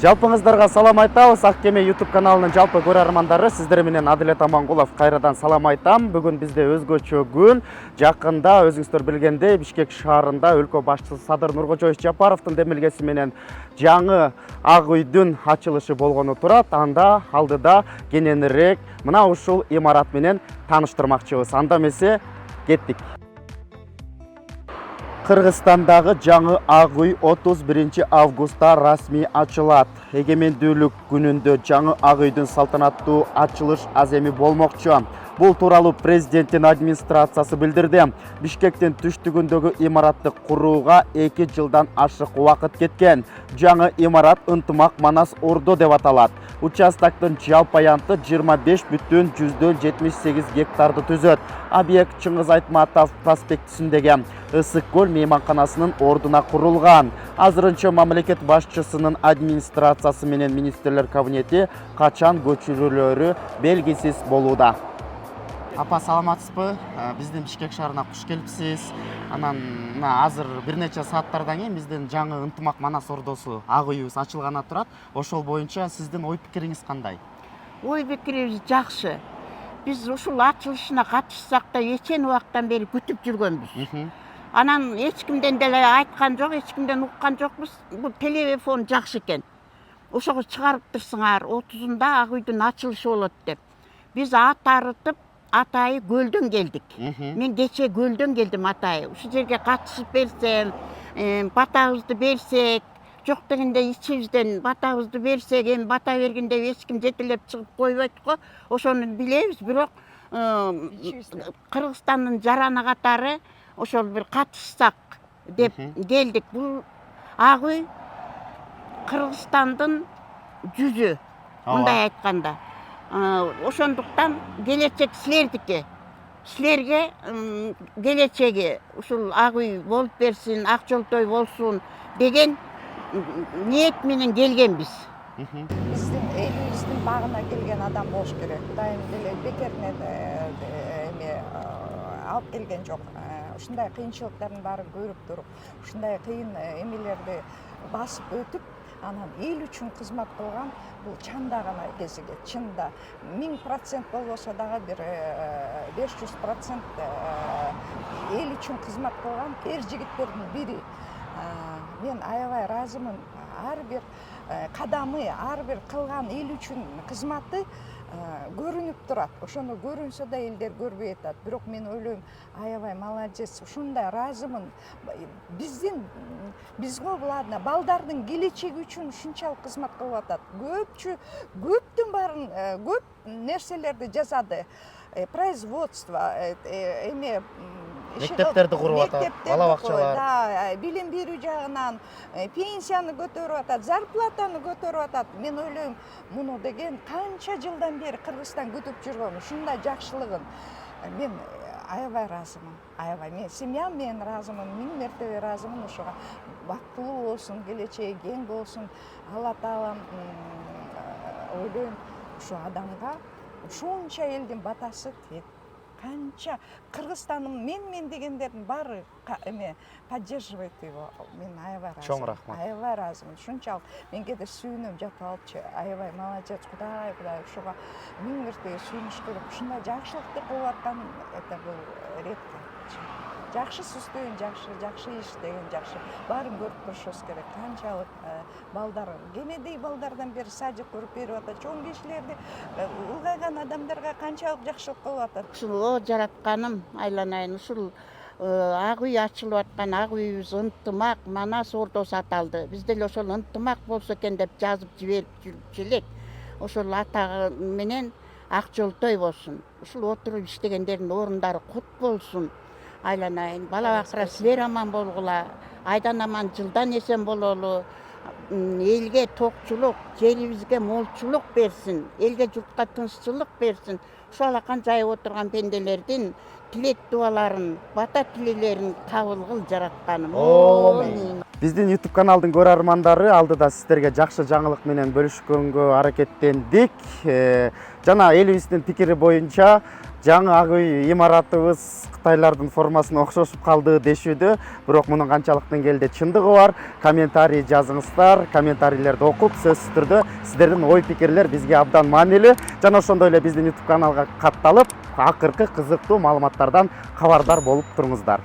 Жалпыңыздарга салам айтабыз. Ак Кеме YouTube каналынын жалпы көрөрмандары, сиздер менен Адилет Амангулов кайрадан салам айтам. Бүгүн бизде өзгөчө күн. Жакында өзүңүздөр билгендей Бишкек шаарында өлкө башчысы Садыр Нуркожоевич Жапаровдун демилгеси менен жаңы Ак үйдүн ачылышы болгону турат. Анда алдыда кененирээк мына ушул имарат менен тааныштырмакчыбыз. Анда эмесе кеттик. Кыргызстандагы жаңы Ак үй 31 августта расмий ачылат. Эгемендүүлүк күнүндө жаңы Ак үйдүн салтанаттуу ачылыш аз эми болмокчу. Бул тууралуу президенттин администрациясы билдирди. Бишкектин түштүгүндөгү имаратты курууга 2 жылдан ашык убакыт кеткен. Жаңы имарат Ынтымак Манас Ордо деп аталат. Участоктун жалпы аянты 25,78 гектарды түзөт. Объект Чыңгыз Айтматов проспектисиндеги Ысык көл мейманканасынын ордуна курулган. Азырынча мамлекет башчысынын администрациясы менен министрлер кабинети качан көчүрүлөрү белгисиз болууда. Апа, саламатсызбы? Биздин Бишкек шаарына куш келипсиз. Анан азыр бир нече сааттардан кийин биздин жаңы Ынтымак Манас Ордосу Ак үйүбүз ачылганы турат. Ошол боюнча сиздин ой пикириңиз кандай? Ой пикирибиз жакшы. Биз ушул ачылышына катышсак да эчен убактан бери күтүп жүргөнбүз. Анан эч кимден деле айткан жок, эч кимден уккан жокпуз. Бул телефон жакшы экен. Ошого чыгарып турсуңар, 30-унда Ак үйдүн ачылышы болот деп. Биз ат арытып, атайы көлдөн келдик. Мен кече көлдөн келдим атайы. Ушул жерге катышып берсем, батабызды берсек, жок дегенде ичибизден батабызды берсек, эми бата бергенде эч ким жетелеп чыгып койбойт го. Ошону билебиз, бирок Кыргызстандын жараны катары ошол бир катышсак деп келдик. Бул Ак үй Кыргызстандын жүзү, мындай айтканда. Ошондуктан келечек силердики. Силерге келечеги ушул Ак үй болуп берсин, ак жолтой болсун деген ниет менен келгенбиз. Биздин элибиздин багына келген адам болуш керек. Кудайым деле бекеринен алып келген жок. Ушундай кыйынчылыктардын баарын көрүп туруп, ушундай кыйын эмелерди басып өтүп, анан эл үчүн кызмат кылган бул чанда гана кезиги. Чында 1000% болбосо дагы бир 500% эл үчүн кызмат кылган эр жигиттердин бири. Мен аябай ыраазымын. Ар бир кадамы, ар бир кылган эл үчүн кызматы көрүнүп турат. Ошону көрүнсө да элдер көрбөй атат. Бирок мен ойлойм, аябай молодец. Ушундай ыраазымын. Бизге буладна балдардын келечеги үчүн ушунчалык кызмат кылып атат. Көптүн баарын көп нерселерди жасады. Производство, Мектептерди куруп атат, бала бакчалар. Да, билим берүү жагынан пенсияны көтөрүп атат, зарплатаны көтөрүп атат. Мен ойлойм, муну деген канча жылдан бери Кыргызстан күтүп жүргөн ушундай жакшылыгын. Мен аябай ыраазымын. Аябай мен семьям менен ыраазымын, 1000 мертебе ыраазымын. Ошого бактылуу болсун, келечеги кең болсун. Алла таалам ойлойм, ушу адамга ушунча элдин батасы тиет. Канча Кыргызстандын мен дегендердин баары поддерживает его. Мен аябай ыраазымын. Чоң рахмат. Аябай ыраазымын. Ушунчалык мен кээде сүйүнөм, жатып алчу. Аябай молодец. Кудай, ушуга 1000 мертебе сүйүнүш керек. Ушундай жакшылыкты кылып аткан это бул редко. Жакшы сүздөйүн, жакшы иш деген жакшы. Баарын көрүп турушубуз керек. Канчалык балдар, кенедей балдардан бери садик көрүп берип атат. Чоң кишилерди, улгайган адамдарга канчалык жакшылык кылып атат. Ушул жаратканым айланайын, ушул Ак үй ачылып аткан Ак үйүбүз Ынтымак Манас Ордосу аталды. Биз деле ошол ынтымак болсо экен деп жазып жиберип жүрчү элек. Ошол атагы менен ак жолтой болсун. Ушул отуруп иштегендердин орундары кут болсун. Айланайын, бала бакыра силер аман болгула, айдан аман жылдан эсен бололу, элге токчулук, жерибизге молчулук берсин, элге журтка тынччылык берсин. Ушул алакан жайып отурган пенделердин тилек дубаларын, бата тилелерин кабыл кыл жаратканым. Омин. Биздин YouTube каналдын көрөрмандары алдыда сиздерге жакшы жаңылык менен бөлүшкөнгө аракеттендик. Жана элибиздин пикири боюнча жаңы ак үй имаратыбыз Кытайлардын формасына окшошуп калды дешүүдө, бирок мунун канчалык деңгээлде чындыгы бар? Комментарий жазыңыздар. Комментарийлерди окуп, сөзсүз түрдө сиздердин ой пикирлер бизге абдан маанилүү. Жана ошондой эле биздин YouTube каналга катталып, акыркы кызыктуу маалыматтардан кабардар болуп туруңуздар.